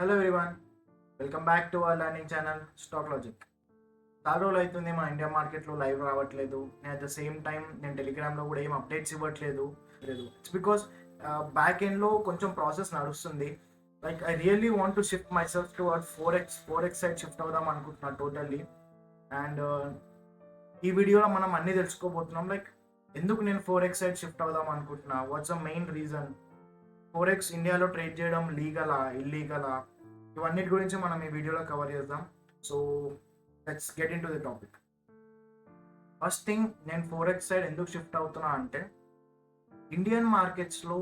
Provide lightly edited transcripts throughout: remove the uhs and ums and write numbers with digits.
Hello everyone, welcome back to our learning channel stock logic. చాలా రోజులు అవుతుంది మా ఇండియా మార్కెట్లో లైవ్ రావట్లేదు. నేను అట్ ద సేమ్ టైం నేను టెలిగ్రామ్లో కూడా ఏం అప్డేట్స్ ఇవ్వట్లేదు. ఇట్స్ బికాస్ బ్యాక్ ఎండ్లో కొంచెం ప్రాసెస్ నడుస్తుంది. Like I really want to shift my self to at four X side shift అవుదాం అనుకుంటున్నాను టోటల్లీ. అండ్ ఈ వీడియోలో మనం అన్నీ తెలుసుకోబోతున్నాం. లైక్ ఎందుకు నేను 4x సైడ్ షిఫ్ట్ అవుదాం అనుకుంటున్నా, what's the main reason, 4x ఇండియాలో ట్రేడ్ చేయడం లీగలా ఇల్లీగలా, ఇవన్నిటి గురించి మనం ఈ వీడియోలో కవర్ చేద్దాం. So let's get in to the topic. First thing, నేను 4x సైడ్ ఎందుకు షిఫ్ట్ అవుతున్నా అంటే ఇండియన్ మార్కెట్స్లో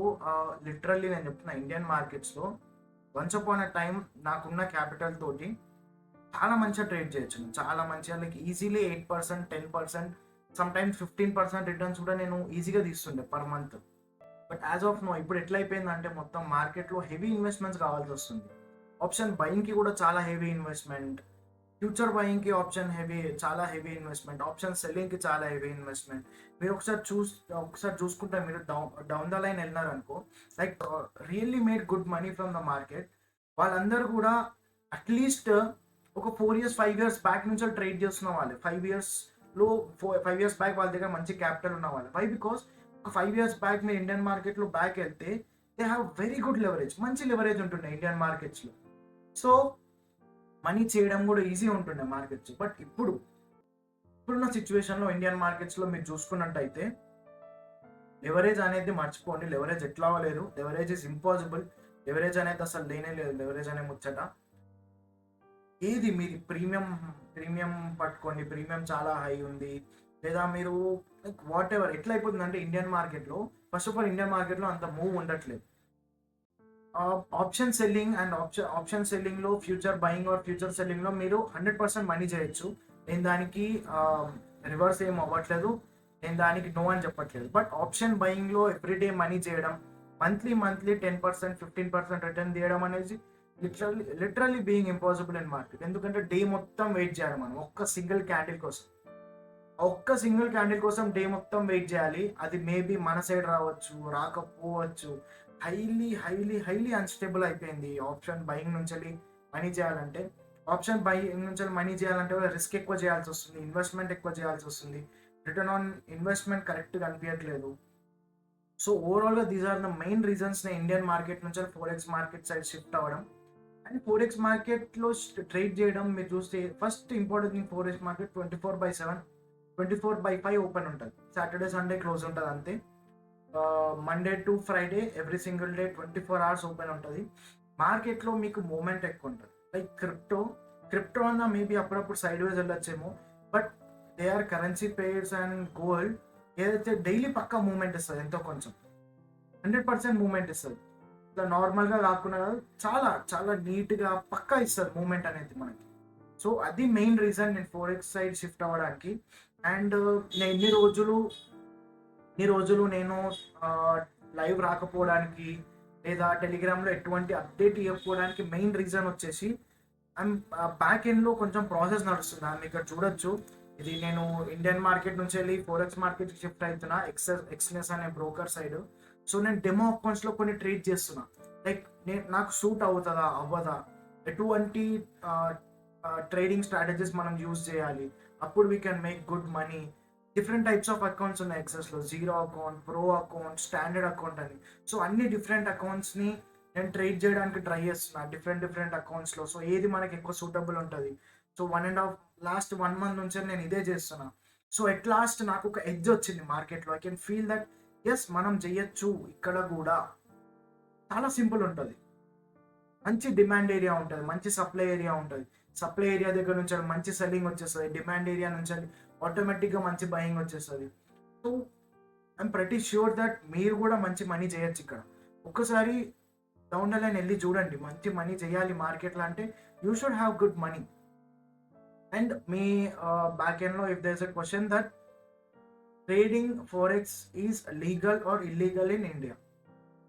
లిటరల్లీ నేను చెప్తున్నా, ఇండియన్ మార్కెట్స్లో వన్స్ అపాన్ అ టైం నాకున్న క్యాపిటల్ తోటి చాలా మంచిగా ట్రేడ్ చేయొచ్చు. చాలా మంచిగా, like easily 8%, 10%, sometimes 15% returns కూడా నేను ఈజీగా తీస్తుండే per month. But as of now ఇప్పుడు ఎట్లా అయిపోయిందంటే మొత్తం మార్కెట్లో హెవీ ఇన్వెస్ట్మెంట్స్ కావాల్సి వస్తుంది. ఆప్షన్ బయింగ్కి కూడా చాలా హెవీ ఇన్వెస్ట్మెంట్, ఫ్యూచర్ బయింగ్కి చాలా హెవీ ఇన్వెస్ట్మెంట్, ఆప్షన్ సెల్లింగ్కి చాలా హెవీ ఇన్వెస్ట్మెంట్. మీరు ఒకసారి చూసుకుంటే మీరు డౌన్ ద లైన్ వెళ్ళినారనుకో, like really made good money from the market. వాళ్ళందరూ కూడా అట్లీస్ట్ ఒక 4 years 5 years బ్యాక్ నుంచి ట్రేడ్ చేస్తున్న వాళ్ళు. 5 years బ్యాక్ వాళ్ళ దగ్గర మంచి క్యాపిటల్ ఉన్న వాళ్ళు. వై? బికాస్ ఒక 5 years బ్యాక్ మీరు ఇండియన్ మార్కెట్లో బ్యాక్ వెళ్తే they have very good leverage, మంచి లెవరేజ్ ఉంటుండే ఇండియన్ మార్కెట్స్లో. సో మనీ చేయడం కూడా ఈజీ ఉంటుండే మార్కెట్స్. బట్ ఇప్పుడున్న సిచ్యువేషన్లో ఇండియన్ మార్కెట్స్లో మీరు చూసుకున్నట్టయితే లెవరేజ్ అనేది మర్చిపోండి. లెవరేజ్ ఎట్లా లేదు, లెవరేజ్ ఇస్ ఇంపాసిబుల్. లెవరేజ్ అనేది అసలు లేనే లేదు. లెవరేజ్ అనే ముచ్చట ఏది, మీరు ప్రీమియం పట్టుకోండి, ప్రీమియం చాలా హై ఉంది, లేదా మీరు లైక్ వాట్ ఎవర్ ఎట్లా అయిపోతుందంటే ఇండియన్ మార్కెట్లో ఫస్ట్ ఆఫ్ ఆల్ ఇండియన్ మార్కెట్లో అంత మూవ్ ఉండట్లేదు. ఆప్షన్ సెల్లింగ్ అండ్ ఆప్షన్ సెల్లింగ్లో ఫ్యూచర్ బయింగ్ ఆర్ ఫ్యూచర్ సెల్లింగ్లో మీరు 100% మనీ చేయొచ్చు. నేను దానికి రివర్స్ ఏం అవ్వట్లేదు, నేను దానికి నో అని చెప్పట్లేదు. బట్ ఆప్షన్ బయింగ్లో ఎవ్రీడే మనీ చేయడం, మంత్లీ 10%, 15% రిటర్న్ తీయడం అనేది literally being impossible in market. ఎందుకంటే డే మొత్తం వెయిట్ చేయాలి మనం ఒక్క సింగిల్ క్యాండిల్ కోసం డే మొత్తం వెయిట్ చేయాలి. అది మేబీ మన సైడ్ రావచ్చు, రాకపోవచ్చు. హైలీ హైలీ హైలీ అన్స్టేబుల్ అయిపోయింది ఆప్షన్ బయింగ్ నుంచి మనీ చేయాలంటే. ఆప్షన్ బయింగ్ నుంచి మనీ చేయాలంటే రిస్క్ ఎక్కువ చేయాల్సి వస్తుంది, ఇన్వెస్ట్మెంట్ ఎక్కువ చేయాల్సి వస్తుంది, రిటర్న్ ఆన్ ఇన్వెస్ట్మెంట్ కరెక్ట్గా అనిపించట్లేదు. సో ఓవరాల్గా these are the main reasons నేను ఇండియన్ మార్కెట్ నుంచి 4x మార్కెట్ సైడ్ షిఫ్ట్ అవ్వడం. అండ్ 4x మార్కెట్లో ట్రేడ్ చేయడం మీరు చూస్తే first important thing, 4x market 24/7, 24/5 open ఉంటుంది. సాటర్డే సండే క్లోజ్ ఉంటుంది అంతే. Monday to Friday every single day 24 hours open ఉంటుంది. మార్కెట్లో మీకు మూమెంట్ ఎక్కువ ఉంటుంది. లైక్ క్రిప్టో అన్న మేబీ అప్పుడప్పుడు సైడ్ వేస్ వెళ్ళొచ్చేమో, but they are currency pairs and gold ఏదైతే డైలీ పక్కా మూమెంట్ ఇస్తుంది, ఎంతో కొంచెం 100% మూమెంట్ ఇస్తుంది. ఇట్లా నార్మల్గా కాకుండా చాలా చాలా నీట్గా పక్కా ఇస్తుంది మూమెంట్ అనేది మనకి. సో అది మెయిన్ రీజన్ నేను 4x సైడ్ షిఫ్ట్ అవ్వడానికి. అండ్ నేను ఇన్ని రోజులు నేను లైవ్ రాకపోవడానికి లేదా టెలిగ్రామ్లో ఎటువంటి అప్డేట్ ఇవ్వకపోవడానికి మెయిన్ రీజన్ వచ్చేసి బ్యాక్ ఎండ్లో కొంచెం ప్రాసెస్ నడుస్తుంది. ఆమె ఇక్కడ చూడొచ్చు, ఇది నేను ఇండియన్ మార్కెట్ నుంచి వెళ్ళి 4x మార్కెట్కి షిఫ్ట్ అవుతున్నా, ఎక్స్నెస్ అనే బ్రోకర్ సైడ్. సో నేను డెమో అకౌంట్స్లో కొన్ని ట్రేడ్ చేస్తున్నా. లైక్ నాకు సూట్ అవుతుందా అవ్వదా, ఎటువంటి ట్రేడింగ్ స్ట్రాటజీస్ మనం యూజ్ చేయాలి, అప్పుడు we can make good money. Different types of accounts ఉన్నాయి ఎక్సెస్లో, zero account, pro account, standard account అని. సో అన్ని డిఫరెంట్ అకౌంట్స్ని నేను ట్రేడ్ చేయడానికి ట్రై చేస్తున్నా డిఫరెంట్ అకౌంట్స్లో. సో ఏది మనకి ఎక్కువ సూటబుల్ ఉంటుంది. సో లాస్ట్ 1 month నుంచి నేను ఇదే చేస్తున్నా. సో ఎట్ లాస్ట్ నాకు ఒక ఎడ్జ్ వచ్చింది మార్కెట్లో. I can feel that as మనం చెయ్యొచ్చు. ఇక్కడ కూడా చాలా సింపుల్ ఉంటుంది, మంచి డిమాండ్ ఏరియా ఉంటుంది, మంచి సప్లై ఏరియా ఉంటుంది. సప్లై ఏరియా దగ్గర నుంచి మంచి సెల్లింగ్ వచ్చేస్తుంది, డిమాండ్ ఏరియా నుంచి ఆటోమేటిక్గా మంచి బయింగ్ వచ్చేస్తుంది. సో ఐఎమ్ ప్రతి ష్యూర్ దట్ మీరు కూడా మంచి మనీ చేయొచ్చు ఇక్కడ. ఒక్కసారి డౌన్ ద లైన్ వెళ్ళి చూడండి, మంచి మనీ చేయాలి మార్కెట్లో అంటే you should have good money. And మీ బ్యాక్ ఎండ్లో if there is a question that trading 4x is legal or illegal in India,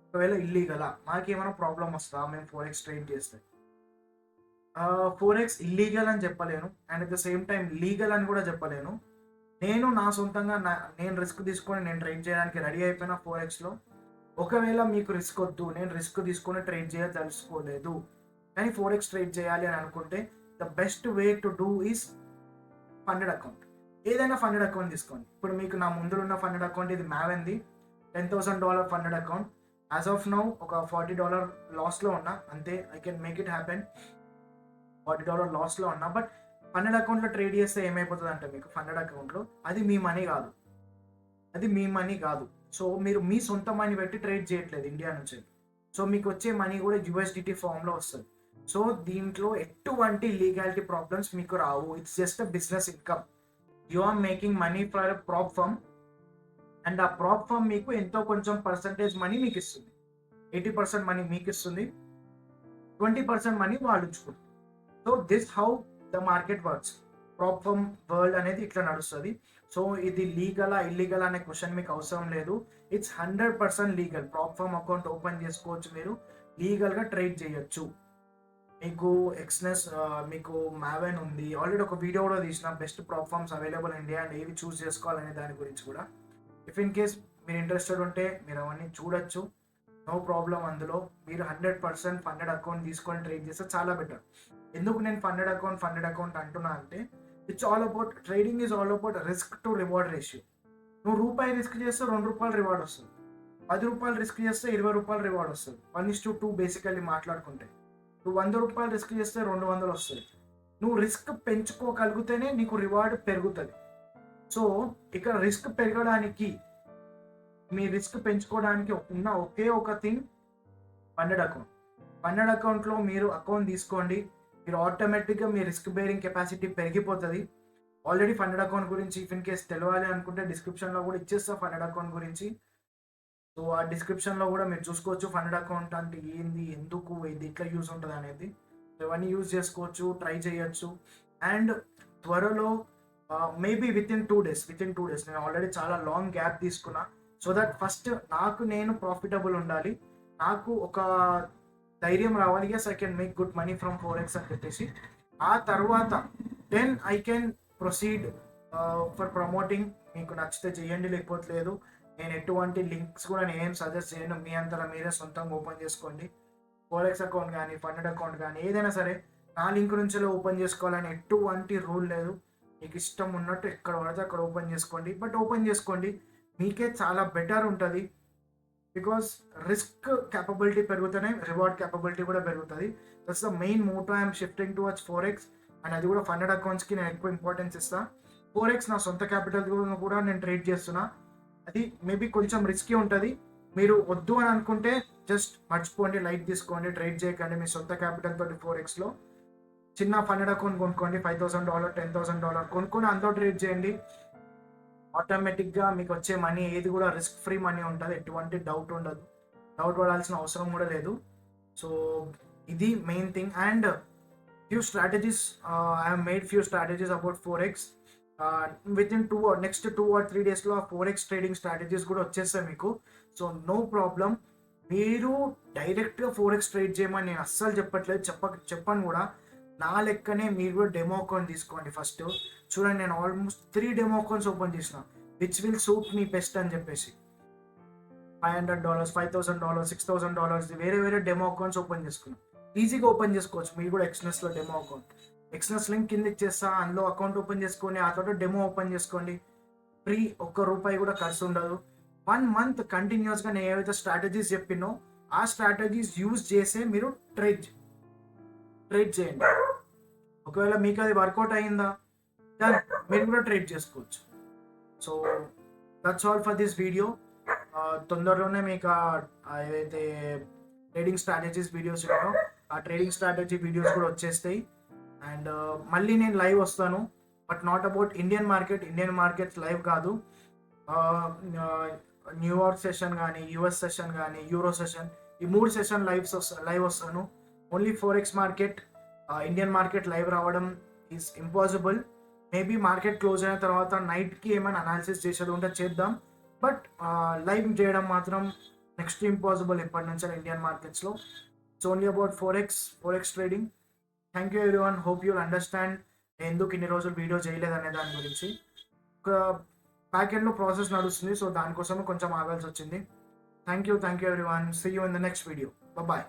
ఒకవేళ ఇల్లీగలా మాకేమైనా ప్రాబ్లం వస్తుందా మేము 4x ట్రేడ్ చేస్తే? 4x ఇల్లీగల్ అని చెప్పలేను, and at the same time legal అని కూడా చెప్పలేను. నేను నా సొంతంగా నేను రిస్క్ తీసుకొని నేను ట్రేడ్ చేయడానికి రెడీ అయిపోయిన 4xలో. ఒకవేళ మీకు రిస్క్ వద్దు, నేను రిస్క్ తీసుకొని ట్రేడ్ చేయదలుచుకోలేదు, కానీ ఫోరెక్స్ ట్రేడ్ చేయాలి అని అనుకుంటే the best way to do is funded account. ఏదైనా ఫండెడ్ అకౌంట్ తీసుకోండి. ఇప్పుడు మీకు నా ముందు ఉన్న ఫండెడ్ అకౌంట్ ఇది మ్యావెన్ది $10,000 funded account. As of now ఒక $40 లాస్లో ఉన్నా, అంతే. I can make it happen. $40 లాస్లో ఉన్నా. బట్ ఫండెడ్ అకౌంట్లో ట్రేడ్ చేస్తే ఏమైపోతుంది అంటే, మీకు ఫండెడ్ అకౌంట్లో అది మీ మనీ కాదు, అది మీ మనీ కాదు. సో మీరు మీ సొంత మనీ పెట్టి ట్రేడ్ చేయట్లేదు ఇండియా నుంచి. సో మీకు వచ్చే మనీ కూడా USDT ఫామ్లో వస్తుంది. సో దీంట్లో ఎటువంటి లీగాలిటీ ప్రాబ్లమ్స్ మీకు రావు. It's just a business income. You are making money for a prop firm, and ఆ ప్రాప్ ఫర్మ్ మీకు ఎంతో కొంచెం పర్సంటేజ్ మనీ మీకు ఇస్తుంది. 80% మనీ మీకు ఇస్తుంది, 20% మనీ వాళ్ళు ఉంచుకుంటారు. So this how the market works. Prop firm world అనేది ఇట్లా నడుస్తుంది. సో ఇది లీగలా ఇల్లీగల్ అనే క్వశ్చన్ మీకు అవసరం లేదు. It's 100% legal. Prop firm account open చేసుకోవచ్చు, మీరు లీగల్గా ట్రేడ్ చేయొచ్చు. మీకు ఎక్స్నెస్, మీకు మ్యావెన్ ఉంది. ఆల్రెడీ ఒక వీడియో కూడా తీసిన best prop firms available India and ఏవి చూస్ చేసుకోవాలనే దాని గురించి కూడా. ఇఫ్ ఇన్ కేస్ మీరు ఇంట్రెస్టెడ్ ఉంటే మీరు అవన్నీ చూడొచ్చు, నో ప్రాబ్లం. అందులో మీరు 100% ఫండెడ్ అకౌంట్ తీసుకొని ట్రేడ్ చేస్తే చాలా బెటర్. ఎందుకు నేను ఫండెడ్ అకౌంట్ అంటున్నా అంటే, it's all about trading is all about risk to reward ratio. నువ్వు రూపాయి రిస్క్ చేస్తే ₹2 రివార్డ్ వస్తుంది. ₹10 రిస్క్ చేస్తే ₹20 రివార్డ్ వస్తుంది. 1:2 బేసికల్లీ మాట్లాడుకుంటే. నువ్వు ₹100 రిస్క్ చేస్తే 200 వస్తుంది. నువ్వు రిస్క్ పెంచుకోగలిగితేనే నీకు రివార్డ్ పెరుగుతుంది. సో ఇక్కడ రిస్క్ పెరగడానికి, మీ రిస్క్ పెంచుకోవడానికి ఉన్న ఒకే ఒక థింగ్ ఫండెడ్ అకౌంట్. ఫండెడ్ అకౌంట్లో మీరు అకౌంట్ తీసుకోండి, మీరు ఆటోమేటిక్గా మీ రిస్క్ బేరింగ్ కెపాసిటీ పెరిగిపోతుంది. ఆల్రెడీ ఫండెడ్ అకౌంట్ గురించి ఇఫ్ ఇన్ కేస్ తెలియాలి అనుకుంటే డిస్క్రిప్షన్లో కూడా ఇచ్చేస్తా ఫండెడ్ అకౌంట్ గురించి. సో ఆ డిస్క్రిప్షన్లో కూడా మీరు చూసుకోవచ్చు ఫండెడ్ అకౌంట్ అంటే ఏంది, ఎందుకు, ఇది ఎట్లా యూజ్ ఉంటుంది అనేది. ఇవన్నీ యూజ్ చేసుకోవచ్చు, ట్రై చేయొచ్చు. అండ్ త్వరలో మేబీ విత్ ఇన్ 2 days నేను ఆల్రెడీ చాలా లాంగ్ గ్యాప్ తీసుకున్నా. సో దట్ ఫస్ట్ నాకు నేను ప్రాఫిటబుల్ ఉండాలి, నాకు ఒక ధైర్యం రావాలి, as I can make good money from forex అని చెప్పేసి. ఆ తర్వాత then I can proceed for promoting. మీకు నచ్చితే చేయండి, లేకపోతే లేదు. నేను ఎటువంటి లింక్స్ కూడా నేనేం సజెస్ట్ చేయను, మీ అంతలో మీరే సొంతంగా ఓపెన్ చేసుకోండి. ఫోరెక్స్ అకౌంట్ కానీ ఫండెడ్ అకౌంట్ కానీ ఏదైనా సరే నా లింక్ నుంచి ఓపెన్ చేసుకోవాలని ఎటువంటి రూల్ లేదు. మీకు ఇష్టం ఉన్నట్టు ఎక్కడ పడితే అక్కడ ఓపెన్ చేసుకోండి. బట్ ఓపెన్ చేసుకోండి, మీకే చాలా బెటర్ ఉంటుంది. బికాస్ రిస్క్ క్యాపబిలిటీ పెరుగుతూనే రివార్డ్ క్యాపబిలిటీ కూడా పెరుగుతుంది. That's the main motto I'm shifting towards forex. And అది కూడా ఫండెడ్ అకౌంట్స్కి నేను ఎక్కువ ఇంపార్టెన్స్ ఇస్తాను. ఫోరెక్స్ నా సొంత క్యాపిటల్ కూడా నేను ట్రేడ్ చేస్తున్నా. అది మేబీ కొంచెం రిస్కీ ఉంటుంది. మీరు వద్దు అని అనుకుంటే జస్ట్ మర్చిపోండి, లైట్ తీసుకోండి, ట్రేడ్ చేయకండి. మీ సొంత క్యాపిటల్ తోటి ఫోరెక్స్లో చిన్న ఫండెడ్ అకౌంట్ కొనుక్కోండి, $5,000 $10,000 కొనుక్కొని అందులో ట్రేడ్ చేయండి. ఆటోమేటిక్గా మీకు వచ్చే మనీ ఏది కూడా రిస్క్ ఫ్రీ మనీ ఉంటుంది, ఎటువంటి డౌట్ ఉండదు, డౌట్ పడాల్సిన అవసరం కూడా లేదు. సో ఇది main thing. And few strategies, I have made few strategies about forex. With in next 2 or 3 daysలో ఆ ఫోరెక్స్ ట్రేడింగ్ స్ట్రాటజీస్ కూడా వచ్చేస్తాయి మీకు. So no problem. మీరు డైరెక్ట్గా ఫోరెక్స్ ట్రేడ్ చేయమని నేను అస్సలు చెప్పట్లేదు, చెప్పను కూడా. నా లెక్కనే మీరు కూడా డెమో అకౌంట్ తీసుకోండి ఫస్ట్. చూడండి, నేను ఆల్మోస్ట్ 3 డెమో అకౌంట్స్ ఓపెన్ చేసిన, which will suit me best అని చెప్పేసి. $500, $5,000, $6,000 వేరే వేరే డెమో అకౌంట్స్ ఓపెన్ చేసుకున్నాం. ఈజీగా ఓపెన్ చేసుకోవచ్చు మీరు కూడా ఎక్స్నెస్లో డెమో అకౌంట్. ఎక్స్నెస్ లింక్ కింద ఇచ్చేస్తా, అందులో అకౌంట్ ఓపెన్ చేసుకొని ఆ తర్వాత డెమో ఓపెన్ చేసుకోండి. ఫ్రీ, ₹1 కూడా ఖర్చు ఉండదు. 1 month కంటిన్యూస్గా నేను ఏవైతే స్ట్రాటజీస్ చెప్పినో ఆ స్ట్రాటజీస్ యూజ్ చేసే మీరు ట్రేడ్ చేయండి. ఒకవేళ మీకు అది వర్కౌట్ అయిందా, దాన్ని మీరు కూడా ట్రేడ్ చేసుకోవచ్చు. So that's all for this video. తొందరలోనే మీకు ఏదైతే ట్రేడింగ్ స్ట్రాటజీస్ వీడియోస్ ఉన్నాయో ఆ ట్రేడింగ్ స్ట్రాటజీ వీడియోస్ కూడా వచ్చేస్తాయి. అండ్ మళ్ళీ నేను లైవ్ వస్తాను, but not about Indian markets live కాదు. న్యూయార్క్ సెషన్ కానీ, US సెషన్ కానీ, యూరో సెషన్, ఈ 3 సెషన్ లైవ్ వస్తాను. Only forex market, Indian market live రావడం is impossible. Maybe market close అయిన తర్వాత నైట్కి ఏమైనా అనాలిసిస్ చేసేది ఉంటే చేద్దాం, బట్ లైవ్ చేయడం మాత్రం నెక్స్ట్ ఇంపాసిబుల్ ఎప్పటి నుంచి ఇండియన్ మార్కెట్స్లో. It's only about forex trading. Thank you everyone, hope you'll understand ఎందుకు ఇన్ని రోజులు వీడియో చేయలేదనే దాని గురించి. ఒక బ్యాక్ ఎండ్లో ప్రాసెస్ నడుస్తుంది, సో దానికోసమే కొంచెం ఆగాల్సి వచ్చింది. Thank you everyone, see you in the next video. Bye.